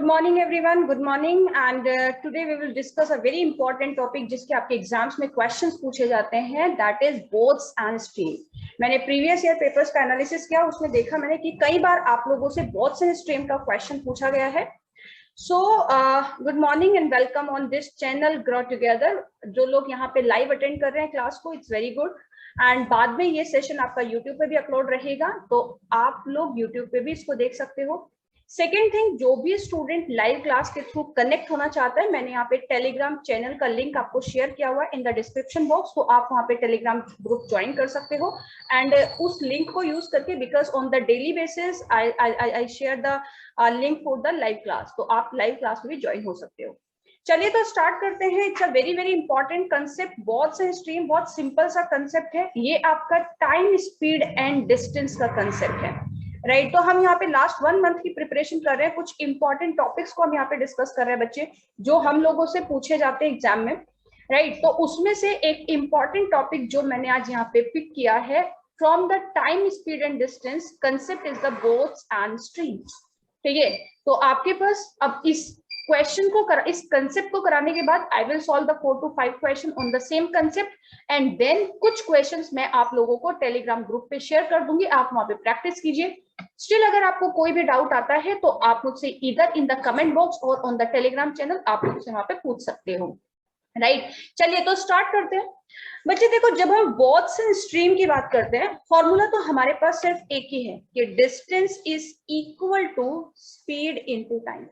morning everyone, good morning and today we will discuss a very important topic जिसके आपके exams में questions पूछे जाते हैं, that is बोथ्स एंड स्ट्रीम। मैंने प्रीवियस ईयर पेपर्स का एनालिसिस किया, उसमें देखा मैंने कि कई बार आप लोगों से बोथ्स एंड स्ट्रीम का क्वेश्चन पूछा गया है। So good morning and welcome on this channel grow together. जो लोग यहाँ पे लाइव अटेंड कर रहे हैं क्लास को, इट्स वेरी गुड। एंड बाद में ये सेशन आपका यूट्यूब पे भी अपलोड रहेगा, तो आप लोग यूट्यूब पे भी इसको देख सकते हो। सेकेंड थिंग, जो भी स्टूडेंट लाइव क्लास के थ्रू कनेक्ट होना चाहता है, मैंने यहाँ पे टेलीग्राम चैनल का लिंक आपको शेयर किया हुआ है इन द डिस्क्रिप्शन बॉक्स, तो आप वहाँ पे टेलीग्राम ग्रुप ज्वाइन कर सकते हो। एंड उस लिंक को यूज करके, because on the daily basis I share the link for the live class, तो आप लाइव क्लास में भी ज्वाइन हो सकते हो। चलिए तो स्टार्ट करते हैं। It's a very very important concept, boats and stream. बहुत सिंपल सा कंसेप्ट है ये, आपका टाइम स्पीड एंड डिस्टेंस का कंसेप्ट है, राइट। तो हम यहाँ पे लास्ट 1 मंथ की प्रिपरेशन कर रहे हैं, कुछ इंपॉर्टेंट टॉपिक्स को हम यहाँ पे डिस्कस कर रहे हैं बच्चे, जो हम लोगों से पूछे जाते हैं एग्जाम में, राइट। तो उसमें से एक इंपॉर्टेंट टॉपिक जो मैंने आज यहाँ पे पिक किया है, from the time speed and distance concept is the boats and streams, ठीक है। तो आपके पास अब इस क्वेश्चन को इस कंसेप्ट को कराने के बाद I will solve the 4 to 5 question on the same concept, and then कुछ क्वेश्चंस मैं आप लोगों को टेलीग्राम ग्रुप पे शेयर कर दूंगी, आप वहां पे प्रैक्टिस कीजिए। स्टिल अगर आपको कोई भी डाउट आता है तो आप मुझसे इधर इन द कमेंट बॉक्स और ऑन द टेलीग्राम चैनल आप मुझसे वहां पे पूछ सकते हो, राइट। चलिए तो स्टार्ट करते हैं बच्चे। देखो, जब हम बोथ्स एंड स्ट्रीम की बात करते हैं, फॉर्मूला तो हमारे पास सिर्फ एक ही है कि distance is equal to speed into time,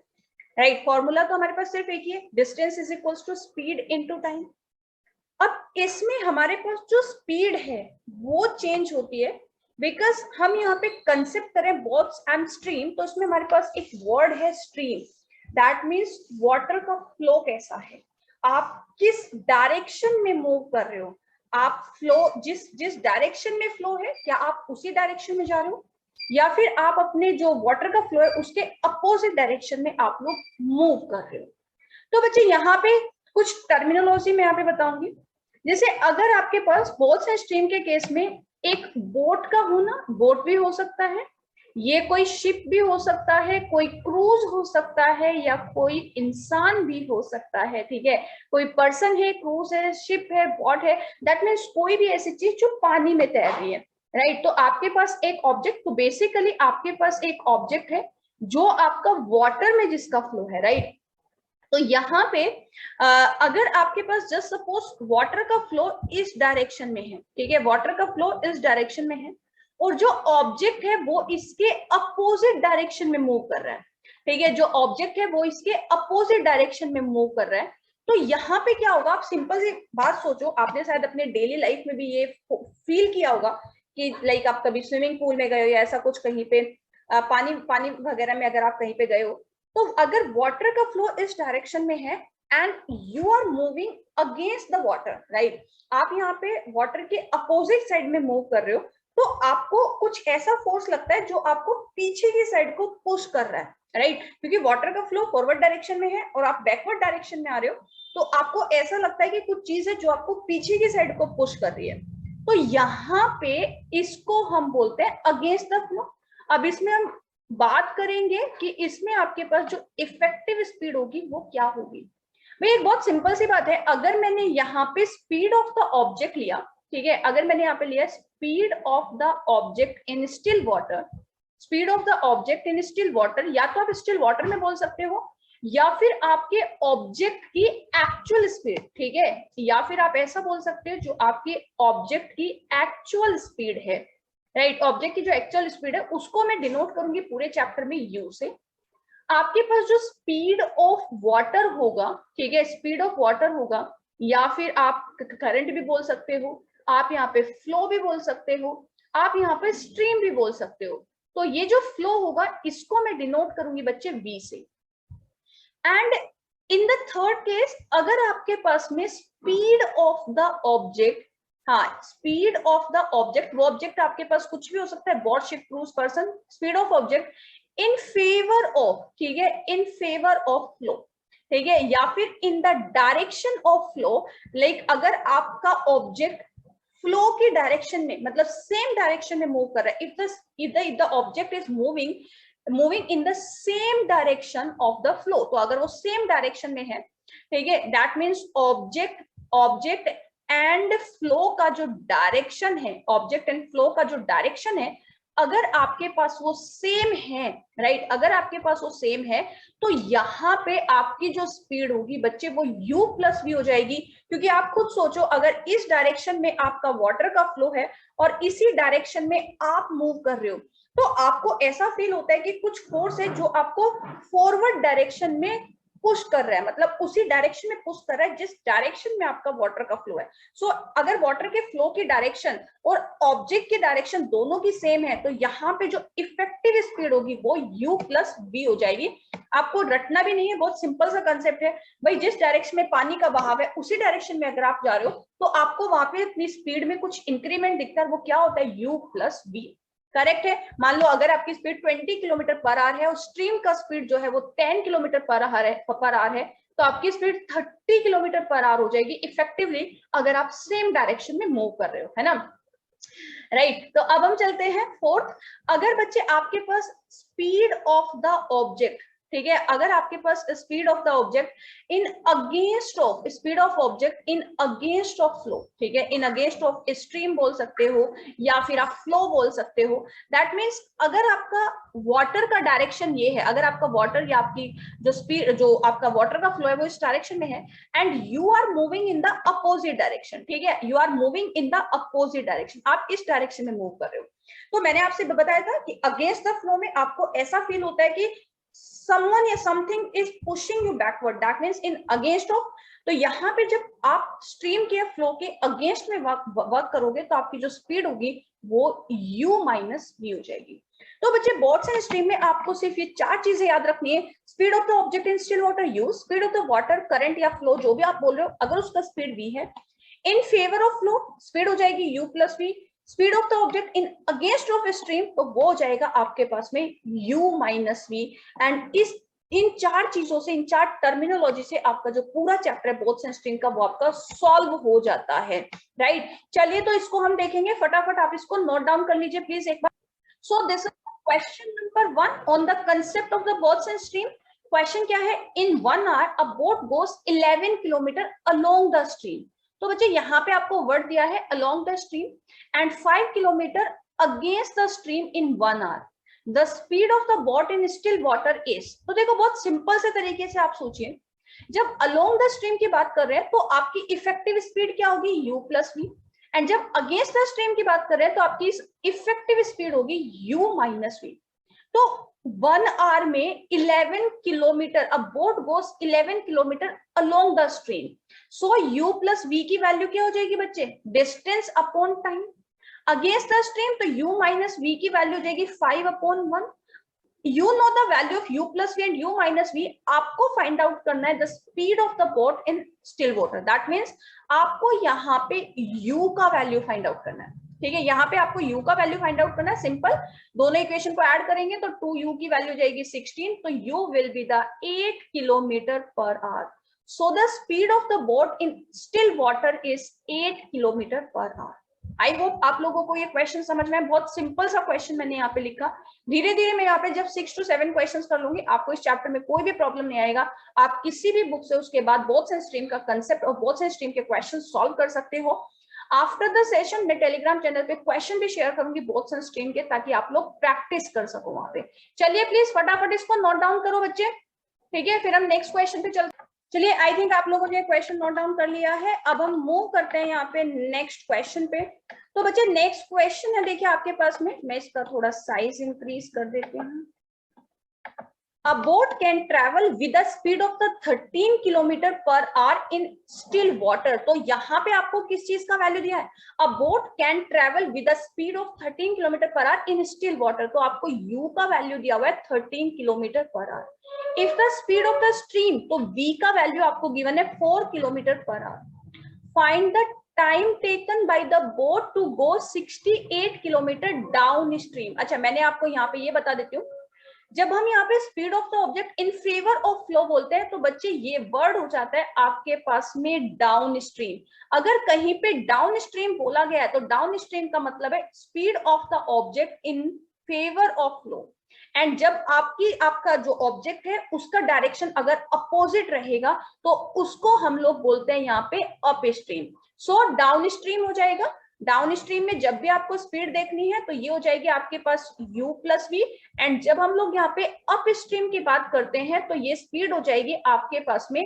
right. Formula तो हमारे पास सिर्फ एक ही है, distance is equal to speed into time. अब इसमें हमारे पास जो स्पीड है वो चेंज होती है, बिकॉज हम यहाँ पे कंसेप्ट करें बोथ्स एंड स्ट्रीम, तो इसमें हमारे पास एक वर्ड है स्ट्रीम। दैट मीन्स वाटर का फ्लो कैसा है, आप किस डायरेक्शन में मूव कर रहे हो, आप फ्लो जिस डायरेक्शन में फ्लो है, क्या आप उसी डायरेक्शन में जा रहे हो, या फिर आप अपने जो वाटर का फ्लो है उसके अपोजिट डायरेक्शन में आप लोग मूव कर रहे हो। तो बच्चे यहाँ पे कुछ टर्मिनोलॉजी मैं यहाँ पे बताऊंगी। जैसे अगर आपके पास बोथ्स एंड स्ट्रीम के केस में एक बोट का होना, बोट भी हो सकता है, ये कोई शिप भी हो सकता है, कोई क्रूज हो सकता है, या कोई इंसान भी हो सकता है, ठीक है। कोई पर्सन है, क्रूज है, शिप है, बोट है, दैट मीन्स कोई भी ऐसी चीज जो पानी में तैर रही है, राइट। तो आपके पास एक ऑब्जेक्ट, तो बेसिकली आपके पास एक ऑब्जेक्ट है जो आपका वाटर में जिसका फ्लो है, राइट। तो यहाँ पे अगर आपके पास जस्ट सपोज वाटर का फ्लो इस डायरेक्शन में है, ठीक है, वाटर का फ्लो इस डायरेक्शन में है, और जो ऑब्जेक्ट है वो इसके अपोजिट डायरेक्शन में मूव कर रहा है, ठीक है, जो ऑब्जेक्ट है वो इसके अपोजिट डायरेक्शन में मूव कर रहा है, तो यहाँ पे क्या होगा, आप सिंपल सी बात सोचो, आपने शायद अपने डेली लाइफ में भी ये फील किया होगा कि लाइक आप कभी स्विमिंग पूल में गए हो या ऐसा कुछ, कहीं पे पानी वगैरह में अगर आप कहीं पे गए हो, तो अगर वाटर का फ्लो इस डायरेक्शन में है and you are moving against the water, right, आप यहाँ पे वाटर के अपोजिट साइड में मूव कर रहे हो, तो आपको कुछ ऐसा फोर्स लगता है जो आपको पीछे की साइड को पुश कर रहा है, राइट। क्योंकि वाटर का फ्लो फॉरवर्ड डायरेक्शन में है और आप बैकवर्ड डायरेक्शन में आ रहे हो, तो आपको ऐसा लगता है कि कुछ चीज है जो आपको पीछे की साइड को पुश कर रही है, तो यहाँ पे इसको हम बोलते हैं अगेंस्ट द फ्लो। अब इसमें हम बात करेंगे कि इसमें आपके पास जो इफेक्टिव स्पीड होगी वो क्या होगी। भाई एक बहुत सिंपल सी बात है, अगर मैंने यहाँ पे स्पीड ऑफ द ऑब्जेक्ट लिया, ठीक है, अगर मैंने यहाँ पे लिया speed of the object in still water, speed of the object in still water, या तो आप स्टिल वाटर में बोल सकते हो, या फिर आपके ऑब्जेक्ट की एक्चुअल स्पीड, ठीक है, या फिर आप ऐसा बोल सकते हो जो आपके ऑब्जेक्ट की एक्चुअल स्पीड है, राइट। ऑब्जेक्ट की जो एक्चुअल स्पीड है उसको मैं डिनोट करूंगी पूरे चैप्टर में यू से। आपके पास जो स्पीड ऑफ वाटर होगा, ठीक है, स्पीड ऑफ वाटर होगा, या फिर आप करंट भी बोल सकते हो, आप यहाँ पे फ्लो भी बोल सकते हो, आप यहाँ पे स्ट्रीम भी बोल सकते हो। तो ये जो फ्लो होगा इसको मैं डिनोट करूंगी बच्चे वी से। And in the third case, अगर आपके पास में स्पीड ऑफ द ऑब्जेक्ट, हाँ, स्पीड ऑफ द ऑब्जेक्ट, वो ऑब्जेक्ट आपके पास कुछ भी हो सकता है, boat, ship, cruise, person, speed of object in favour of, ठीक है, इन फेवर ऑफ फ्लो, ठीक है, या फिर in the direction of flow, like अगर आपका ऑब्जेक्ट फ्लो की डायरेक्शन में, मतलब सेम डायरेक्शन में मूव कर रहा है, if the object is moving moving in the same direction of the flow. तो अगर वो सेम डायरेक्शन में है, ठीक है, that means object and flow का जो डायरेक्शन है, ऑब्जेक्ट एंड फ्लो का जो डायरेक्शन है, अगर आपके पास वो सेम है, राइट, अगर आपके पास वो सेम है, तो यहाँ पे आपकी जो स्पीड होगी बच्चे वो u प्लस वी हो जाएगी। क्योंकि आप खुद सोचो, अगर इस डायरेक्शन में आपका वाटर का फ्लो है और इसी डायरेक्शन में आप मूव कर रहे हो, तो आपको ऐसा फील होता है कि कुछ फोर्स है जो आपको फॉरवर्ड डायरेक्शन में पुश कर रहा है, मतलब उसी डायरेक्शन में पुश कर रहा है जिस डायरेक्शन में आपका वाटर का फ्लो है। सो अगर वाटर के फ्लो की डायरेक्शन और ऑब्जेक्ट की डायरेक्शन दोनों की सेम है, तो यहाँ पे जो इफेक्टिव स्पीड होगी वो u प्लस v हो जाएगी। आपको रटना भी नहीं है, बहुत सिंपल सा कंसेप्ट है भाई। जिस डायरेक्शन में पानी का बहाव है उसी डायरेक्शन में अगर आप जा रहे हो तो आपको वहां पे अपनी स्पीड में कुछ इंक्रीमेंट दिखता है, वो क्या होता है, u प्लस v। करेक्ट है। मान लो अगर आपकी स्पीड 20 किलोमीटर पर आवर है और स्ट्रीम का स्पीड जो है वो 10 किलोमीटर पर आवर है, तो आपकी स्पीड 30 किलोमीटर पर आवर हो जाएगी इफेक्टिवली, अगर आप सेम डायरेक्शन में मूव कर रहे हो, है ना, राइट। तो अब हम चलते हैं फोर्थ। अगर बच्चे आपके पास स्पीड ऑफ द ऑब्जेक्ट, ठीक है, अगर आपके पास speed of the object in against of speed of object in against of flow, ठीक है, इन अगेंस्ट ऑफ स्ट्रीम बोल सकते हो या फिर आप फ्लो बोल सकते हो। दैट मीन्स अगर आपका वाटर का डायरेक्शन ये है, अगर आपका वाटर या आपकी जो स्पीड, जो आपका वाटर का फ्लो है वो इस डायरेक्शन में है, and you are moving in the opposite direction, ठीक है, you are moving in the opposite direction, आप इस डायरेक्शन में मूव कर रहे हो। तो मैंने आपसे बताया था कि अगेंस्ट द फ्लो में आपको ऐसा फील होता है कि someone या something is pushing you backward, that means in against of। तो यहाँ पे जब आप स्ट्रीम के फ्लो के अगेंस्ट में वर्क करोगे तो आपकी जो स्पीड होगी वो u माइनस v हो जाएगी। तो बच्चे बोट्स एंड स्ट्रीम में आपको सिर्फ ये चार चीजें याद रखनी है। Speed of the object in still water u, speed of the water current या फ्लो जो भी आप बोल रहे हो, अगर उसका स्पीड v है, in favour of flow speed हो जाएगी u plus v, speed of the object in against of stream तो वो हो जाएगा आपके पास में u minus v। And in चार चीजों से, इन चार टर्मिनोलॉजी से आपका जो पूरा चैप्टर है बोट्स एंड स्ट्रीम का वो आपका सॉल्व हो जाता है, राइट। चलिए तो इसको हम देखेंगे फटाफट, आप इसको नोट डाउन कर लीजिए प्लीज एक बार। So this is question number 1 on the concept of the boats and stream. Question क्या है, in 1 hour a boat goes 11 kilometer along the stream. तो बच्चे यहाँ पे आपको वर्ड दिया है along the stream and 5 kilometer against the stream in 1 hour. The speed of the boat in still water is. तो देखो बहुत सिंपल से तरीके से आप सोचिए, जब अलोंग द स्ट्रीम की बात कर रहे हैं तो आपकी इफेक्टिव स्पीड क्या होगी, u प्लस वी, एंड जब अगेंस्ट द स्ट्रीम की बात कर रहे हैं तो आपकी इफेक्टिव स्पीड होगी u माइनस वी। तो 1 आवर में 11 किलोमीटर, अब boat goes 11 kilometer along the stream, so u plus v की वैल्यू क्या हो जाएगी बच्चे, distance upon time. Against the stream तो u माइनस v की वैल्यू हो जाएगी 5/1। you know the value of u plus v and u minus v, आपको फाइंड आउट करना है the speed of the boat in still water। that means आपको यहाँ पे u का वैल्यू फाइंड आउट करना है, ठीक है, यहाँ पे आपको u का वैल्यू फाइंड आउट करना है। सिंपल, दोनों इक्वेशन को ऐड करेंगे तो 2u की वैल्यू हो जाएगी 16, तो u will be the 8 kilometre per our. so the speed of the boat in still water is 8 kilometre per our. I hope आप लोगों को ये क्वेश्चन समझ में, बहुत सिंपल सा क्वेश्चन मैंने यहाँ पे लिखा। धीरे धीरे मैं यहाँ पे जब 6 to 7 क्वेश्चंस कर लूंगी आपको इस चैप्टर में कोई भी प्रॉब्लम नहीं आएगा। आप किसी भी बुक से उसके बाद बोट्स एंड स्ट्रीम का कंसेप्ट और बोट्स एंड स्ट्रीम के क्वेश्चन सॉल्व कर सकते हो। आफ्टर द सेशन मैं टेलीग्राम चैनल पे क्वेश्चन भी शेयर करूंगी बोट्स एंड स्ट्रीम के, ताकि आप लोग प्रैक्टिस कर सको वहां पे। चलिए प्लीज फटाफट इसको नोट डाउन करो बच्चे, ठीक है, फिर हम नेक्स्ट क्वेश्चन पे चलते हैं। चलिए आई थिंक आप लोगों ने क्वेश्चन नोट डाउन कर लिया है। अब हम मूव करते हैं यहाँ पे नेक्स्ट क्वेश्चन पे। तो बच्चे नेक्स्ट क्वेश्चन है, देखिए आपके पास में, मैं इसका थोड़ा साइज इंक्रीज कर देती हूँ। A boat can travel with a speed of the 13 kilometre per our in still water. तो यहाँ पे आपको किस चीज का वैल्यू दिया है, A boat can travel with a speed of 13 kilometre per our in still water, तो आपको u का वैल्यू दिया हुआ है 13 kilometre per hour. If the speed of the stream, तो v का वैल्यू आपको गिवन है 4 kilometre per hour. Find the time taken by the boat to go 68 kilometre downstream. अच्छा, मैंने आपको यहाँ पे ये बता देती हूँ, जब हम यहाँ पे speed of the object in favour of flow बोलते हैं तो बच्चे ये वर्ड हो जाता है आपके पास में डाउन स्ट्रीम। अगर कहीं पे डाउन स्ट्रीम बोला गया है तो डाउन स्ट्रीम का मतलब है speed of the object in favour of flow, and जब आपका जो ऑब्जेक्ट है उसका डायरेक्शन अगर अपोजिट रहेगा तो उसको हम लोग बोलते हैं यहाँ पे up stream. So down stream हो जाएगा। डाउन स्ट्रीम में जब भी आपको स्पीड देखनी है तो ये हो जाएगी आपके पास u प्लस वी, एंड जब हम लोग यहाँ पे अप स्ट्रीम की बात करते हैं तो ये स्पीड हो जाएगी आपके पास में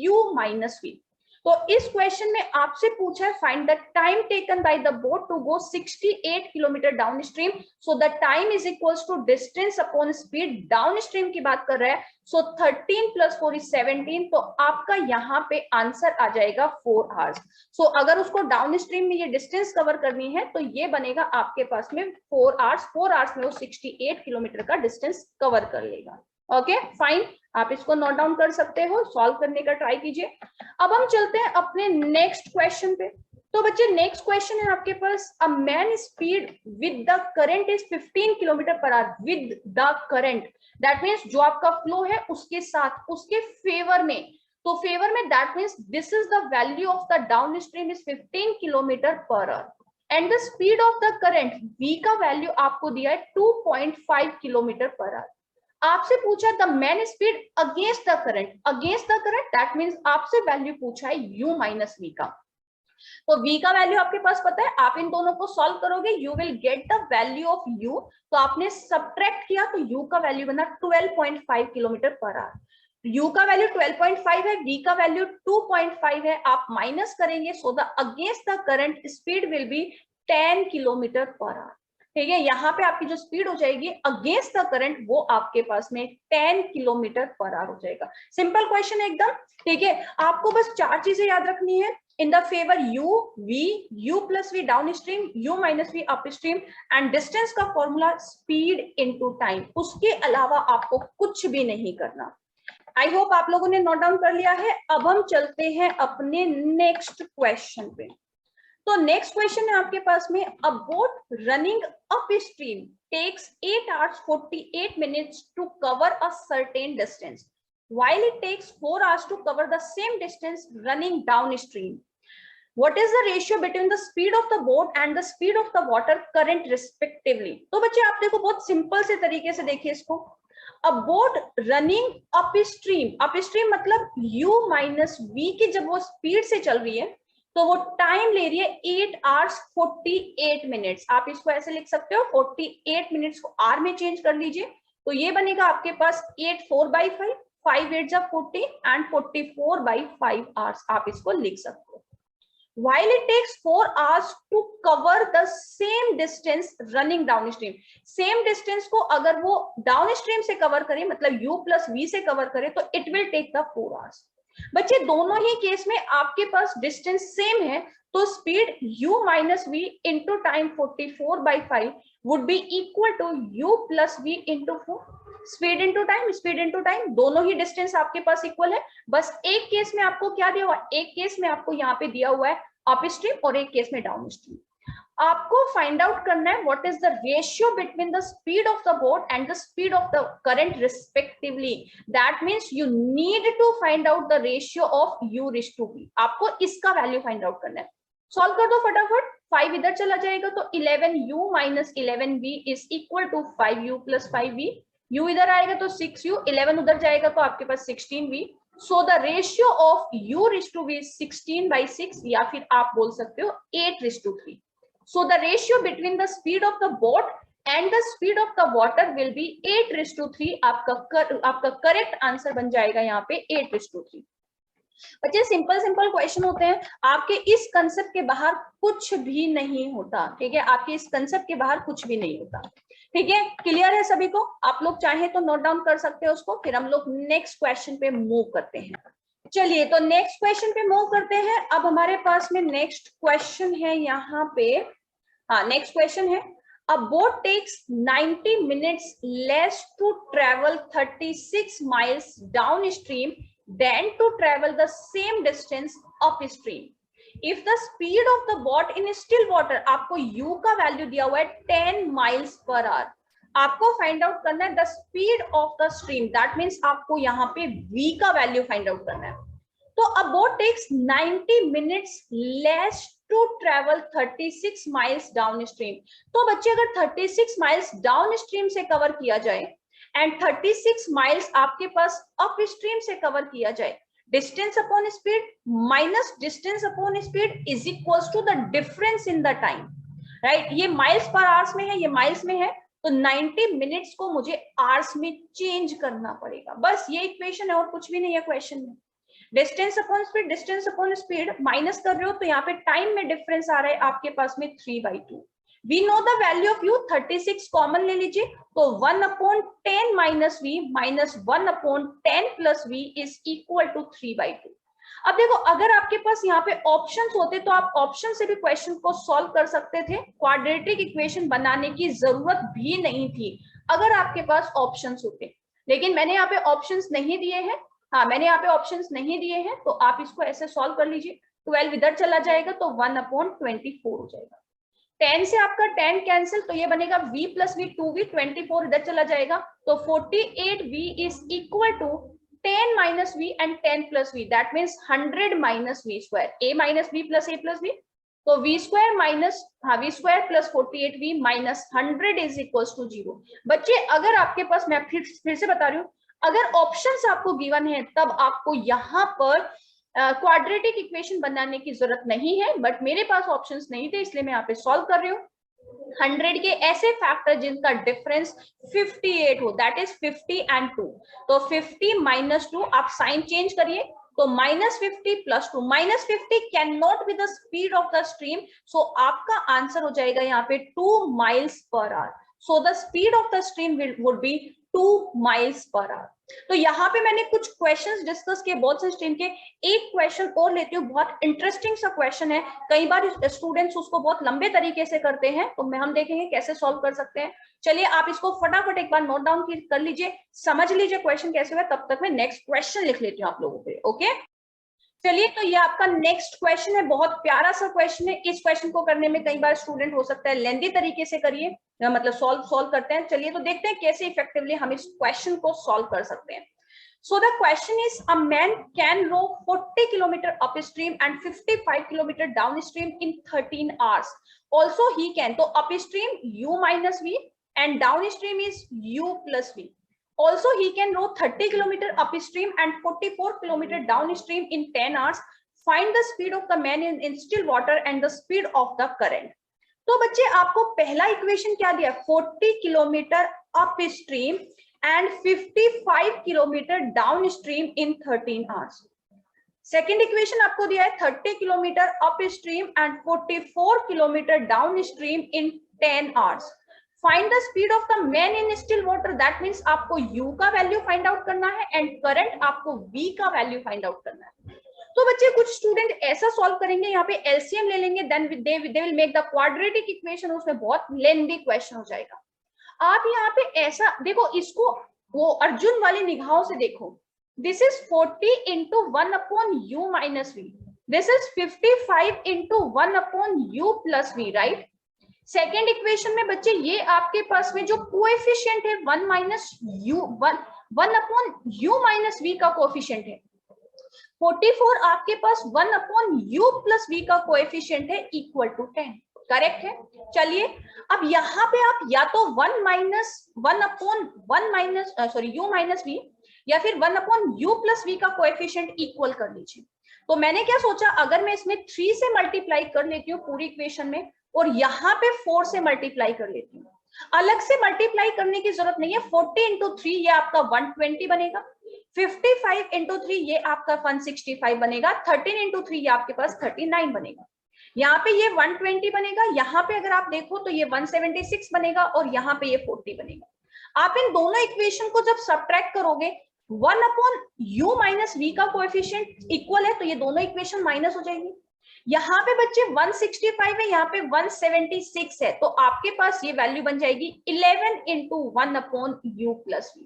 u माइनस वी। तो इस क्वेश्चन में आपसे पूछा है find the time taken by the boat to go 68 kilometre downstream. So the time is equals to distance upon speed, downstream की बात कर रहा है। सो 13 प्लस 4 इज 17, तो आपका यहाँ पे आंसर आ जाएगा 4 आवर्स। सो अगर उसको डाउन स्ट्रीम में ये डिस्टेंस कवर करनी है तो ये बनेगा आपके पास में 4 आवर्स। 4 आवर्स में वो 68 किलोमीटर का डिस्टेंस कवर कर लेगा। ओके फाइन, आप इसको नोट डाउन कर सकते हो, सॉल्व करने का ट्राई कीजिए। अब हम चलते हैं अपने नेक्स्ट क्वेश्चन पे। तो बच्चे नेक्स्ट क्वेश्चन है आपके पास, a man speed with the current is 15 kilometer per hour with the current, that means जो आपका फ्लो है उसके साथ उसके फेवर में, तो फेवर में that means this is the value of the down stream is 15 kilometer per our and the speed of the current v का वैल्यू आपको दिया है 2.5 किलोमीटर पर आवर। आपसे पूछा the man speed against the current, against the current that means आपसे value पूछा है u minus we का। तो v का वैल्यू आपके पास पता है, आप इन दोनों को सॉल्व करोगे you will get the value of u। तो आपने सब्ट्रैक्ट किया तो u का वैल्यू बना 12.5 किलोमीटर पर आवर। u का वैल्यू 12.5 है, v का वैल्यू 2.5 है, आप माइनस करेंगे so the against the current speed will be 10 kilometre per our. ठीक है, यहाँ पे आपकी जो स्पीड हो जाएगी अगेंस्ट द करंट वो आपके पास में 10 किलोमीटर पर आवर हो जाएगा। सिंपल क्वेश्चन एकदम। ठीक है, आपको बस 4 चीजें याद रखनी है, in the favour u, v, u plus v down stream, u minus v up stream, and distance का फॉर्मूला स्पीड इनटू टाइम। उसके अलावा आपको कुछ भी नहीं करना। आई होप आप लोगों ने नोट डाउन कर लिया है। अब हम चलते हैं अपने नेक्स्ट क्वेश्चन पे। तो नेक्स्ट क्वेश्चन है आपके पास में, a boat running upstream takes 8 hours 48 minutes to cover a certain distance while it takes 4 hours to cover the same distance running downstream. What is the ratio between the speed of the boat and the speed of the water current respectively? तो बच्चे आप देखो बहुत simple से तरीके से देखिए इसको। अ बोट रनिंग अप स्ट्रीम मतलब u माइनस v की जब वो स्पीड से चल रही है तो वो टाइम ले रही है 8 hours 48 minutes। आप इसको ऐसे लिख सकते हो, 48 मिनट्स को आर में चेंज कर लीजिए तो ये बनेगा आपके पास 8 4/5, 5 8 जा 40 एंड 44/5 आवर्स आप इसको लिख सकते हो। While it takes 4 hours to cover the same distance running downstream, same distance को अगर वो downstream से कवर करे मतलब u प्लस v से कवर करे तो it will take the 4 hours। बच्चे दोनों ही केस में आपके पास डिस्टेंस सेम है तो speed u minus V into time 44/5 would be equal to u plus V into 4। Speed into time दोनों ही डिस्टेंस आपके पास इक्वल है। बस एक केस में आपको क्या दिया हुआ है, एक केस में आपको यहाँ पे दिया हुआ है अप स्ट्रीम और एक केस में डाउन स्ट्रीम। आपको फाइंड आउट करना है what is the ratio between the speed of the boat and the speed of the current respectively. That means you need to find out the ratio of u रिश to v। आपको इसका value find out करना है। Solve कर दो फटाफट, 5 इधर चला जाएगा तो 11u minus 11v is equal to 5u plus 5v। u इधर आएगा तो 6u, 11 उधर जाएगा तो आपके पास 16v। So the ratio of u रिश टू v 16/6 या फिर आप बोल सकते हो 8:3। So the ratio between the speed of the boat and the speed of the water will be 8:3। आपका करेक्ट आंसर बन जाएगा यहाँ पे 8:3। बच्चे सिंपल क्वेश्चन होते हैं, आपके इस कंसेप्ट के बाहर कुछ भी नहीं होता। ठीक है, आपके इस कंसेप्ट के बाहर कुछ भी नहीं होता। ठीक है, क्लियर है सभी को? आप लोग चाहे तो नोट डाउन कर सकते हो उसको, फिर हम लोग नेक्स्ट क्वेश्चन पे मूव करते हैं। चलिए तो नेक्स्ट क्वेश्चन पे मूव करते हैं। अब हमारे पास में नेक्स्ट क्वेश्चन है यहाँ पे, हाँ नेक्स्ट क्वेश्चन है, a boat takes 90 minutes less to travel 36 miles downstream than to travel the same distance upstream. If the speed of the boat in still water, आपको u का वैल्यू दिया हुआ है 10 miles per hour, आपको find out करना है the speed of the stream. That means आपको यहाँ पे v का वैल्यू फाइंड आउट करना है। तो a boat takes 90 minutes less to travel 36 miles downstream. तो बच्चे अगर 36 माइल्स डाउन स्ट्रीम से कवर किया जाए एंड 36 माइल्स आपके पास अप स्ट्रीम से कवर किया जाए, distance upon speed minus distance upon speed is equals to the difference in the time, right. ये माइल्स पर आवर्स में है, ये माइल्स में है, तो 90 मिनट्स को मुझे आवर्स में चेंज करना पड़ेगा। बस ये इक्वेशन है और कुछ भी नहीं है क्वेश्चन में। डिस्टेंस अपॉन स्पीड माइनस कर रहे हो तो यहाँ पे टाइम में डिफरेंस आ रहा है आपके पास में 3/2। We know the value of U, 36 common ले लीजिए, तो 1/10 minus V minus 1/10 plus V is equal to 3/2। अब देखो, अगर आपके पास यहाँ पे ऑप्शंस होते तो आप ऑप्शन से भी क्वेश्चन को सॉल्व कर सकते थे, क्वाड्रेटिक इक्वेशन बनाने की जरूरत भी नहीं थी अगर आपके पास ऑप्शंस होते। लेकिन मैंने यहाँ पे ऑप्शंस नहीं दिए हैं, हाँ मैंने यहाँ पे ऑप्शंस नहीं दिए हैं, तो आप इसको ऐसे सॉल्व कर लीजिए। 12 इधर चला जाएगा तो 1/24 हो जाएगा। 10 से आपका 10 कैंसिल, तो ये बनेगा v प्लस वी 2v, 24 इधर चला जाएगा तो 48v is equal to 10 minus v and 10 plus v, that means 100 minus v square, a minus b plus a plus b, तो v square minus v square plus 48v minus 100 is equal to 0। बच्चे अगर आपके पास, मैं फिर से बता रही हूँ, अगर ऑप्शंस आपको गिवन है तब आपको यहाँ पर क्वाड्रेटिक इक्वेशन बनाने की जरूरत नहीं है, बट मेरे पास ऑप्शंस नहीं थे इसलिए मैं यहाँ पे सॉल्व कर रही हूँ। 100 के ऐसे फैक्टर जिनका डिफरेंस 58 हो, दैट इज 50 एंड 2, तो 50 माइनस 2, आप साइन चेंज करिए तो -50 plus 2, -50 can not be the speed of the stream, so आपका आंसर हो जाएगा यहाँ पे 2 miles per hour. So the speed of the stream would be 2 miles per hour. तो यहाँ पे मैंने कुछ क्वेश्चंस डिस्कस किए बहुत से स्ट्रीम के। एक क्वेश्चन और लेती हूँ, बहुत इंटरेस्टिंग सा क्वेश्चन है, कई बार स्टूडेंट्स उसको बहुत लंबे तरीके से करते हैं, तो हम देखेंगे कैसे सॉल्व कर सकते हैं। चलिए आप इसको फटाफट एक बार नोट डाउन कर लीजिए, समझ लीजिए क्वेश्चन कैसे हुआ, तब तक मैं नेक्स्ट क्वेश्चन लिख लेती हूँ आप लोगों के। ओके चलिए, तो ये आपका नेक्स्ट क्वेश्चन है, बहुत प्यारा सा क्वेश्चन है। इस क्वेश्चन को करने में कई बार स्टूडेंट हो सकता है लेंदी तरीके से करिए, मतलब सॉल्व करते हैं। चलिए तो देखते हैं कैसे इफेक्टिवली हम इस क्वेश्चन को सॉल्व कर सकते हैं। So the question is, a man can row 40 km upstream and 55 km downstream in 13 hours. Also he can, so upstream u minus v and downstream is u plus v. Also he can row 30 km upstream and 44 km downstream in 10 hours. Find the speed of the man in still water and the speed of the current. तो बच्चे आपको पहला equation क्या दिया, 40 kilometre upstream and 55 kilometre downstream in 13 hours. Second equation आपको दिया है 30 kilometre upstream and 44 kilometre downstream in 10 hours. Find the speed of the man in still water. That means आपको u का वैल्यू फाइंड आउट करना है and current आपको v का value find out करना है। तो बच्चे कुछ स्टूडेंट ऐसा सॉल्व करेंगे, यहाँ पे एलसीएम ले लेंगे, then they will make the quadratic equation, उसमें बहुत लेंथी क्वेश्चन हो जाएगा। आप यहाँ पे ऐसा देखो, इसको वो अर्जुन वाली निगाहों से देखो, this is 40 into 1/u minus V, this is 55 into 1/u plus V, right. Second equation में बच्चे ये आपके पास में जो कोएफिशिएंट है 1/u माइनस वी का कोएफिशिएंट है, 44 आपके पास 1/u प्लस वी का कोएफिशिएंट है इक्वल टू 10, करेक्ट है। चलिए अब यहाँ पे आप या तो u माइनस वी या फिर 1/u प्लस वी का कोएफिशिएंट इक्वल कर लीजिए। तो मैंने क्या सोचा, अगर मैं इसमें 3 से मल्टीप्लाई कर लेती हूँ पूरी इक्वेशन में और यहाँ पे 4 से मल्टीप्लाई कर लेती हूँ, अलग से मल्टीप्लाई करने की जरूरत नहीं है। 40 इंटू 3 ये आपका 120 बनेगा, 55 इंटू 3 ये आपका 165 बनेगा, 13 इंटू 3 ये आपके पास 39 बनेगा। यहाँ पे ये 120 बनेगा, यहाँ पे अगर आप देखो तो ये 176 बनेगा और यहाँ पे ये 40 बनेगा। आप इन दोनों इक्वेशन को जब सब्ट्रैक्ट करोगे, 1/u माइनस v का कोएफिशिएंट इक्वल है, तो ये दोनों इक्वेशन माइनस हो जाएंगी। यहाँ पे बच्चे 165 है, यहाँ पे 176 है, तो आपके पास ये वैल्यू बन जाएगी 11 इंटू 1/u प्लस v।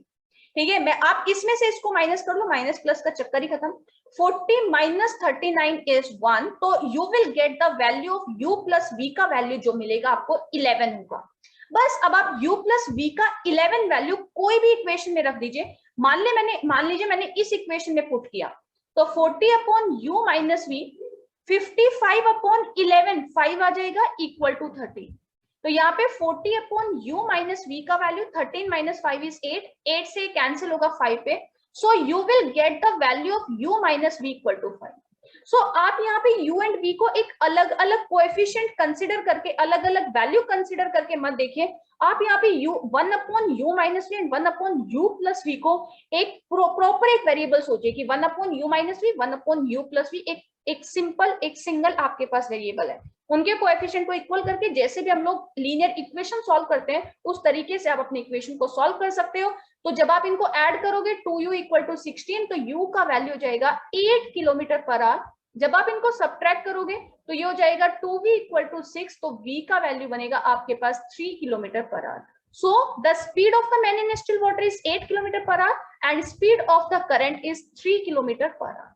ठीक है, मैं आप इसमें से इसको माइनस कर लो, माइनस प्लस का चक्कर ही खत्म। 40 माइनस 39 इज 1, तो you will get the value of u plus v का वैल्यू जो मिलेगा आपको 11 होगा। बस अब आप u प्लस v का 11 वैल्यू कोई भी इक्वेशन में रख दीजिए। मान लीजिए मैंने इस इक्वेशन में पुट किया, तो 40/u माइनस v 55/11 5 आ जाएगा इक्वल टू 30। तो यहाँ पे 40/u माइनस v का वैल्यू 13 माइनस 5 इज 8 से कैंसिल होगा 5 पे। So you will get the value of u minus v equal to 5। सो आप यहाँ पे u एंड v को एक अलग अलग कोएफिशिएंट कंसिडर करके, अलग अलग वैल्यू कंसिडर करके मत देखिए। आप यहाँ पे 1/u minus V and 1/u plus V को एक प्रॉपर एक वेरिएबल सोचिए कि 1/u minus V 1/u plus V एक सिंपल एक सिंगल आपके पास वेरिएबल है। उनके कोएफिशिएंट को इक्वल करके जैसे भी हम लोग लीनियर इक्वेशन सॉल्व करते हैं उस तरीके से आप अपने इक्वेशन को सॉल्व कर सकते हो। तो जब आप इनको ऐड करोगे 2u इक्वल टू 16 तो u का वैल्यू हो जाएगा 8 किलोमीटर पर आवर। जब आप इनको सब्ट्रैक्ट करोगे तो ये हो जाएगा 2v इक्वल टू 6, तो v का वैल्यू बनेगा आपके पास 3 kilometre per our. So the speed of the man in still water is 8 kilometre per our and speed of the current is 3 kilometre per hour.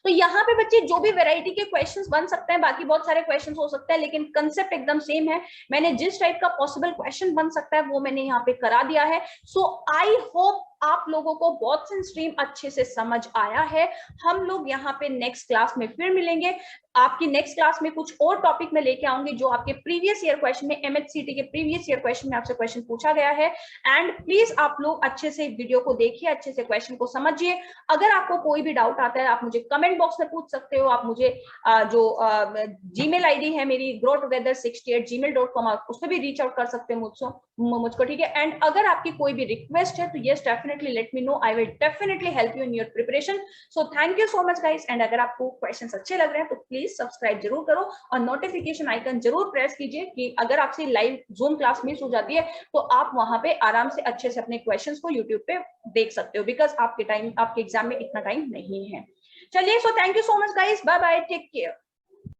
तो यहाँ पे बच्चे जो भी वैरायटी के क्वेश्चंस बन सकते हैं, बाकी बहुत सारे क्वेश्चंस हो सकते हैं, लेकिन कंसेप्ट एकदम सेम है। मैंने जिस टाइप का पॉसिबल क्वेश्चन बन सकता है वो मैंने यहाँ पे करा दिया है। सो आई होप आप लोगों को बॉट्स एंड स्ट्रीम अच्छे से समझ आया है। हम लोग यहाँ पे नेक्स्ट क्लास में फिर मिलेंगे। आपकी नेक्स्ट क्लास में कुछ और टॉपिक में लेके आऊंगी जो आपके प्रीवियस ईयर क्वेश्चन में, एमएचसीटी के प्रीवियस ईयर क्वेश्चन में आपसे क्वेश्चन पूछा गया है। एंड प्लीज आप लोग अच्छे से वीडियो को देखिए, अच्छे से क्वेश्चन को समझिए। अगर आपको कोई भी डाउट आता है आप मुझे कमेंट बॉक्स में पूछ सकते हो। आप मुझे जो जीमेल आईडी है मेरी growtogether68@gmail.com, उस पर भी रीच आउट कर सकते हैं मुझको, ठीक है। एंड अगर आपकी कोई भी रिक्वेस्ट है तो yes definitely let me know, I will definitely help you in your preparation. So thank you so much guys. And अगर आपको क्वेश्चंस अच्छे लग रहे हैं तो प्लीज सब्सक्राइब जरूर करो और नोटिफिकेशन आइकन जरूर प्रेस कीजिए कि अगर आपसे लाइव जूम क्लास मिस हो जाती है तो आप वहां पे आराम से अच्छे से अपने क्वेश्चंस को यूट्यूब पे देख सकते हो, बिकॉज आपके एग्जाम में इतना टाइम नहीं है। चलिए, so thank you so much guys, bye bye, take care.